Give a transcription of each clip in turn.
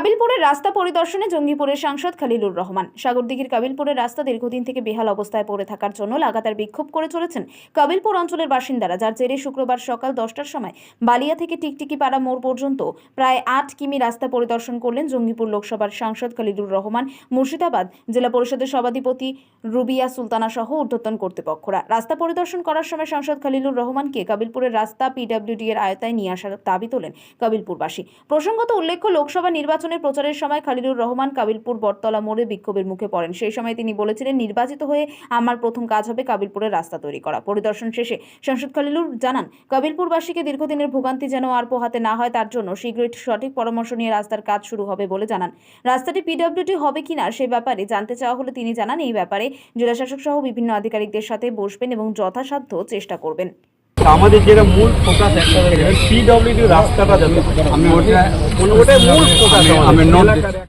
কাবিলপুরের রাস্তা পরিদর্শনে জঙ্গিপুরের সাংসদ খলিলুর রহমান। সাগরদিঘির কাবিলপুরের রাস্তা দীর্ঘদিন থেকে বেহাল অবস্থায় পড়ে থাকার জন্য লাগাতার বিক্ষোভ করে চলেছেন কাবিলপুর অঞ্চলের বাসিন্দারা, যার জেরে শুক্রবার সকাল 10টার সময় বালিয়া থেকে টিকটিকিপাড়া মোড় পর্যন্ত প্রায় 8 কিমি রাস্তা পরিদর্শন করলেন জঙ্গিপুর লোকসভার সাংসদ খলিলুর রহমান, মুর্শিদাবাদ জেলা পরিষদের সভাধিপতি রুবিয়া সুলতানা সহ ঊর্ধ্বতন কর্তৃপক্ষরা। রাস্তা পরিদর্শন করার সময় সাংসদ খলিলুর রহমানকে কাবিলপুরের রাস্তা পিডব্লিউডি এর আয়তায় নিয়ে আসার দাবি তোলেন কাবিলপুরবাসী। প্রসঙ্গত উল্লেখ্য, লোকসভা নির্বাচনের প্রচারের সময় খলিলুর রহমান কাবিলপুর বটতলা মোড়ে বিক্ষোভের মুখে পড়েন। সেই সময় তিনি বলেছিলেন, নির্বাচিত হয়ে আমার প্রথম কাজ হবে কাবিলপুরের রাস্তা তৈরি করা। পরিদর্শন শেষে সাংসদ খলিলুর জানান, কাবিলপুরবাসীকে দীর্ঘদিনের ভোগান্তি যেন আর পোহাতে না হয়, তার জন্য শীঘ্রই সঠিক পরামর্শ নিয়ে রাস্তার কাজ শুরু হবে বলে জানান। রাস্তাটি পিডব্লিউডি হবে কিনা সে ব্যাপারে জানতে চাওয়া হলে তিনি জানান, এই ব্যাপারে জেলাশাসক সহ বিভিন্ন আধিকারিকদের সাথে বসবেন এবং যথাসাধ্য চেষ্টা করবেন। আমাদের যেটা মূল ফোকাস একটা পিডব্লিউডি রাস্তাটা যাতে ওটাই মূল ফোকাস।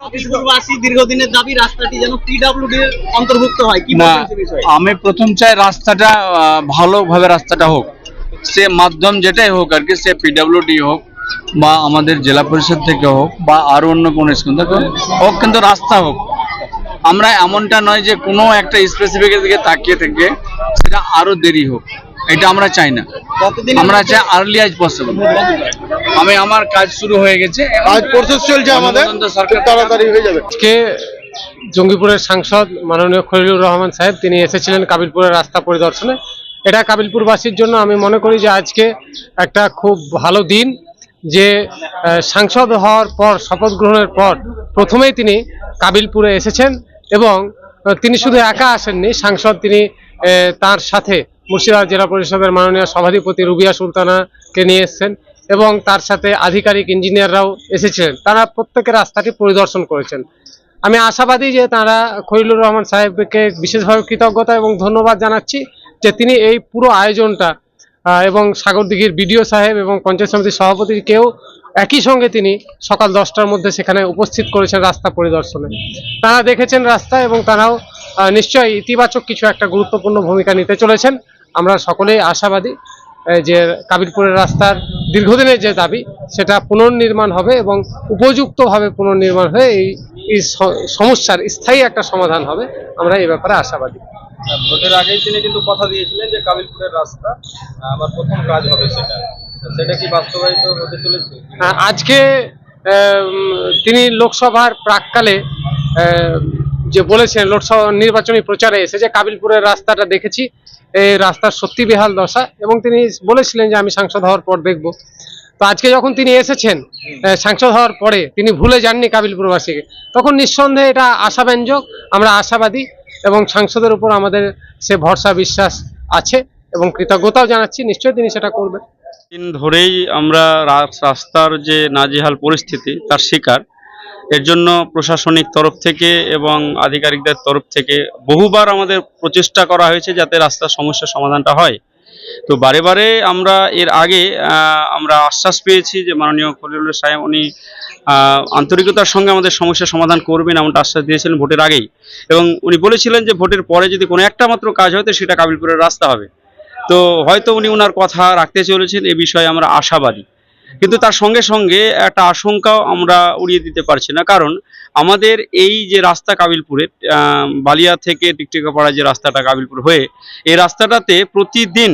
কাবিলপুরবাসী দীর্ঘদিনের দাবি রাস্তাটি যেন পিডব্লিউডি এর অন্তর্ভুক্ত হয়। কি না, বলছেন এই বিষয়ে? আমি প্রথম চাই রাস্তাটা ভালোভাবে রাস্তাটা হোক, সে মাধ্যম যেটাই হোক আর কি, সে পিডব্লিউডি হোক বা আমাদের জেলা পরিষদ থেকে হোক বা আরো অন্য কোনো স্কুল থেকে হোক, কিন্তু রাস্তা হোক। আমরা এমনটা নয় যে কোনো একটা স্পেসিফিক দিকে তাকিয়ে থেকে সেটা আরো দেরি হোক, এটা আমরা চাই না। আমরা চাই আর্লি আজ পসিবল। আমি আমার কাজ শুরু হয়ে গেছে, কাজ প্রসেস চলছে, আমাদের সরকার তাড়াতাড়ি হয়ে যাবে। আজকে জঙ্গিপুরের সাংসদ মাননীয় খলিলুর রহমান সাহেব তিনি এসেছিলেন কাবিলপুরের রাস্তা পরিদর্শনে। এটা কাবিলপুরবাসীর জন্য আমি মনে করি যে আজকে একটা খুব ভালো দিন, যে সাংসদ হওয়ার পর, শপথ গ্রহণের পর প্রথমেই তিনি কাবিলপুরে এসেছেন এবং তিনি শুধু একা আসেননি, সাংসদ তিনি তার সাথে মুর্শিদাবাদ জেলা পরিষদের মাননীয় সভাধিপতি রুবিয়া সুলতানাকে নিয়ে এসেছেন এবং তার সাথে আধিকারিক ইঞ্জিনিয়াররাও এসেছিলেন। তারা প্রত্যেকের রাস্তাটি পরিদর্শন করেছেন। আমি আশাবাদী যে তারা খলিলুর রহমান সাহেবকে বিশেষভাবে কৃতজ্ঞতা এবং ধন্যবাদ জানাচ্ছি যে তিনি এই পুরো আয়োজনটা এবং সাগরদিঘির বিডিও সাহেব এবং পঞ্চায়েত সমিতির সভাপতিকেও একই সঙ্গে তিনি সকাল 10টার মধ্যে সেখানে উপস্থিত করেছেন রাস্তা পরিদর্শনে। তারা দেখেছেন রাস্তা এবং তারাও নিশ্চয়ই ইতিবাচক কিছু একটা গুরুত্বপূর্ণ ভূমিকা নিতে চলেছেন। আমরা সকলেই আশাবাদী যে কাবিলপুরের রাস্তার দীর্ঘদিনের যে দাবি সেটা পুনর্নির্মাণ হবে এবং উপযুক্তভাবে পুনর্নির্মাণ হয়ে এই সমস্যার স্থায়ী একটা সমাধান হবে। আমরা এই ব্যাপারে আশাবাদী। ভোটের আগেই তিনি কিন্তু কথা দিয়েছিলেন যে কাবিলপুরের রাস্তা আমার প্রথম কাজ হবে, সেটা কি বাস্তবায়িত হতে চলেছে? আজকে তিনি লোকসভার প্রাককালে যে বলেছেন, লোকসভা নির্বাচনী প্রচারে এসে যে কাবিলপুরের রাস্তাটা দেখেছি, এই রাস্তার সত্যি বেহাল দশা, এবং তিনি বলেছিলেন যে আমি সাংসদ হওয়ার পর দেখব। তো আজকে যখন তিনি এসেছেন সাংসদ হওয়ার পরে, তিনি ভুলে যাননি কাবিলপুরবাসীকে, তখন নিঃসন্দেহে এটা আশাব্যঞ্জক। আমরা আশাবাদী এবং সাংসদের উপর আমাদের সে ভরসা বিশ্বাস আছে এবং কৃতজ্ঞতাও জানাচ্ছি, নিশ্চয়ই তিনি সেটা করবেন। দিন ধরেই আমরা রাস্তার যে নাজেহাল পরিস্থিতি তার শিকার। এর জন্য প্রশাসনিক তরফ থেকে এবং আধিকারিকদের তরফ থেকে বহুবার আমাদের প্রচেষ্টা করা হয়েছে যাতে রাস্তার সমস্যার সমাধানটা হয়। তো বারে বারে আমরা এর আগে আমরা আশ্বাস পেয়েছি যে মাননীয় খলিলুর সাহেব উনি আন্তরিকতার সঙ্গে আমাদের সমস্যার সমাধান করবেন, এমনটা আশ্বাস দিয়েছিলেন ভোটের আগেই। এবং উনি বলেছিলেন যে ভোটের পরে যদি কোনো একটা মাত্র কাজ হয় তো সেটা কাবিলপুরের রাস্তা হবে। তো হয়তো উনি ওনার কথা রাখতে চলেছেন, এ বিষয়ে আমরা আশাবাদী। কিন্তু তার সঙ্গে সঙ্গে একটা আশঙ্কাও আমরা উড়িয়ে দিতে পারছি না, কারণ আমাদের এই যে রাস্তা কাবিলপুরের বালিয়া থেকে টিকটিকাপাড়া যে রাস্তাটা কাবিলপুর হয়ে, এই রাস্তাটাতে প্রতিদিন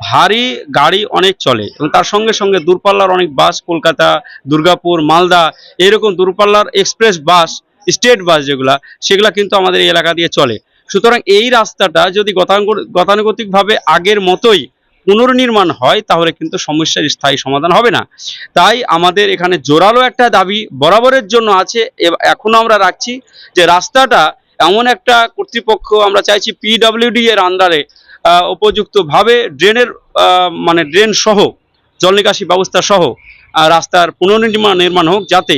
ভারী গাড়ি অনেক চলে এবং তার সঙ্গে সঙ্গে দূরপাল্লার অনেক বাস, কলকাতা, দুর্গাপুর, মালদা, এরকম দূরপাল্লার এক্সপ্রেস বাস, স্টেট বাস সেগুলা কিন্তু আমাদের এই এলাকা দিয়ে চলে। সুতরাং এই রাস্তাটা যদি গতানুগতিকভাবে আগের মতোই পুনর্নির্মাণ হয় তাহলে কিন্তু সমস্যার স্থায়ী সমাধান হবে না। তাই আমাদের এখানে জোরালো একটা দাবি বরাবরের জন্য আছে, এখনো আমরা রাখছি যে রাস্তাটা এমন একটা কর্তৃপক্ষ আমরা চাইছি পিডব্লিউডি এর আন্ডারে উপযুক্তভাবে ড্রেনের ড্রেন সহ জল নিকাশি ব্যবস্থা সহ রাস্তার পুনর্নির্মাণ হোক, যাতে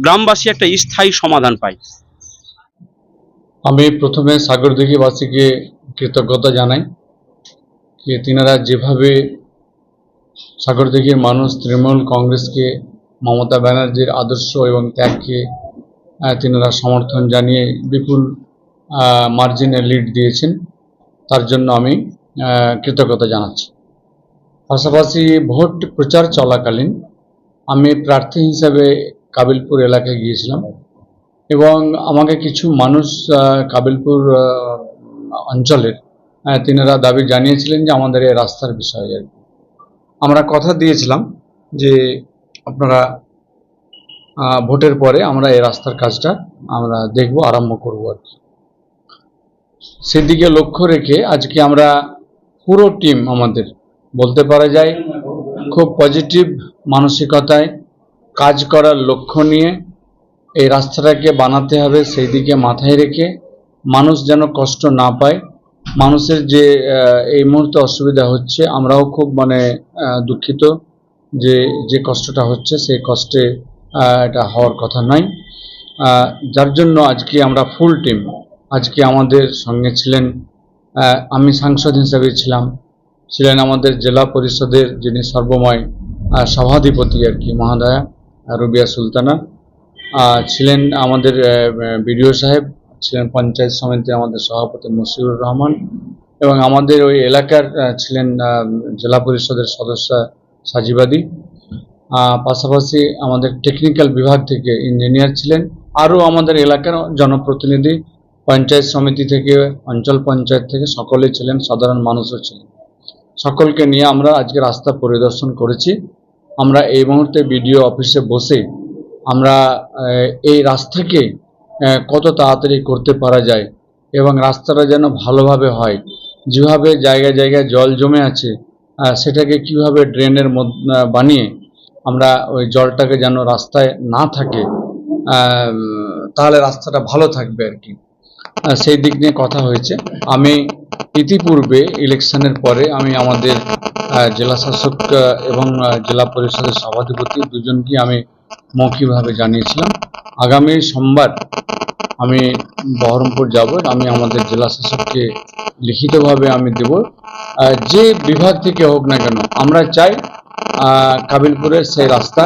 গ্রামবাসী একটা স্থায়ী সমাধান পায়। আমি প্রথমে সাগরদিঘিবাসীকে কৃতজ্ঞতা জানাই যে তিনারা যেভাবে সাগরদিঘির মানুষ তৃণমূল কংগ্রেসকে, মমতা ব্যানার্জির আদর্শ এবং ত্যাগকে তিনারা সমর্থন জানিয়ে বিপুল মার্জিনে লিড দিয়েছেন, তার জন্য আমি কৃতজ্ঞতা জানাচ্ছি। পাশাপাশি ভোট প্রচার চলাকালীন আমি প্রার্থী হিসাবে কাবিলপুর এলাকায় গিয়েছিলাম এবং আমাকে কিছু মানুষ কাবিলপুর অঞ্চলের তিনারা দাবি জানিয়েছিলেন যে আমাদের এই রাস্তার বিষয়ে আর কি। আমরা কথা দিয়েছিলাম যে আপনারা ভোটের পরে আমরা এই রাস্তার কাজটা আমরা দেখব, আরম্ভ করব আর কি। সেদিকে লক্ষ্য রেখে আজকে আমরা পুরো টিম আমাদের বলতে পারা যায় খুব পজিটিভ মানসিকতায় কাজ করার লক্ষ্য নিয়ে এই রাস্তাটাকে বানাতে হবে, সেই দিকে মাথায় রেখে মানুষ যেন কষ্ট না পায়। মানুষের যে এই মুহূর্তে অসুবিধা হচ্ছে, আমরাও খুব দুঃখিত যে যে কষ্টটা হচ্ছে সেই কষ্টে এটা হওয়ার কথা নয়। যার জন্য আজকে আমরা ফুল টিম, আজকে আমাদের সঙ্গে ছিলেন, আমি সাংসদ হিসেবে ছিলেন আমাদের জেলা পরিষদের যিনি সর্বময় সভাধিপতি আর কি মহাদয়া রুবিয়া সুলতানা, ছিলেন আমাদের বিডিও সাহেব, ছিলেন পঞ্চায়েত সমিতির আমাদের সভাপতি মশিউর রহমান এবং আমাদের ওই এলাকার ছিলেন জেলা পরিষদের সদস্য সাজিবাদী। পাশাপাশি আমাদের টেকনিক্যাল বিভাগ থেকে ইঞ্জিনিয়ার ছিলেন, আরও আমাদের এলাকার জনপ্রতিনিধি, পঞ্চায়েত সমিতি থেকে, অঞ্চল পঞ্চায়েত থেকে সকলেই ছিলেন, সাধারণ মানুষও ছিলেন। সকলকে নিয়ে আমরা আজকে রাস্তা পরিদর্শন করেছি। আমরা এই মুহূর্তে বিডিও অফিসে বসে আমরা এই রাস্তাকে কত তাড়াতাড়ি করতে পারা যায় এবং রাস্তাটা যেন ভালোভাবে হয়, যেভাবে জায়গায় জায়গায় জল জমে আছে সেটাকে কিভাবে ড্রেনের বানিয়ে আমরা ওই জলটাকে যেন রাস্তায় না থাকে, তাহলে রাস্তাটা ভালো থাকবে আর কি। সেই দিক নিয়ে কথা হয়েছে। আমি ইতিপূর্বে ইলেকশনের পরে আমি আমাদের জেলা শাসক এবং জেলা পরিষদের সভাধিপতি দুজনকে আমি মৌখিকভাবে জানিয়েছিলাম আগামী সোমবার আমি বহরমপুর যাব, আমি আমাদের জেলা শাসককে লিখিতভাবে আমি দেব, যে বিভাগ থেকে হোক না কেন আমরা চাই কাবিলপুরের সেই রাস্তা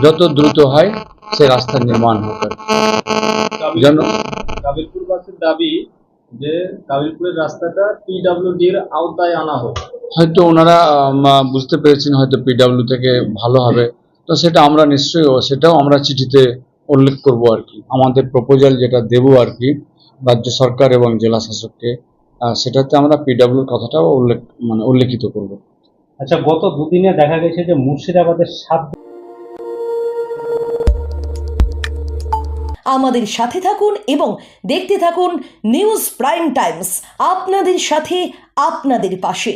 যত দ্রুত হয় সেই রাস্তা নির্মাণ হোক। কাবিলপুরবাসীর দাবি যে কাবিলপুরের রাস্তাটা পিডব্লিউডির আওতায় আনা হোক। হয়তো ওনারা বুঝতে পেরেছেন হয়তো পিডব্লিউ থেকে ভালো হবে, তো সেটা আমরা নিশ্চয়ই সেটাও আমরা চিঠিতে উল্লেখ করব আর কি। আমাদের প্রপোজাল যেটা দেব আর কি রাজ্য সরকার এবং জেলা শাসককে, সেটাতে আমরা পিডব্লিউর কথাটাও উল্লেখিত করব। আচ্ছা, গত দুদিনে দেখা গেছে যে মুর্শিদাবাদের 7। আমাদের সাথে থাকুন এবং দেখতে থাকুন নিউজ প্রাইম টাইমস, আপনাদের সাথে আপনাদের পাশে।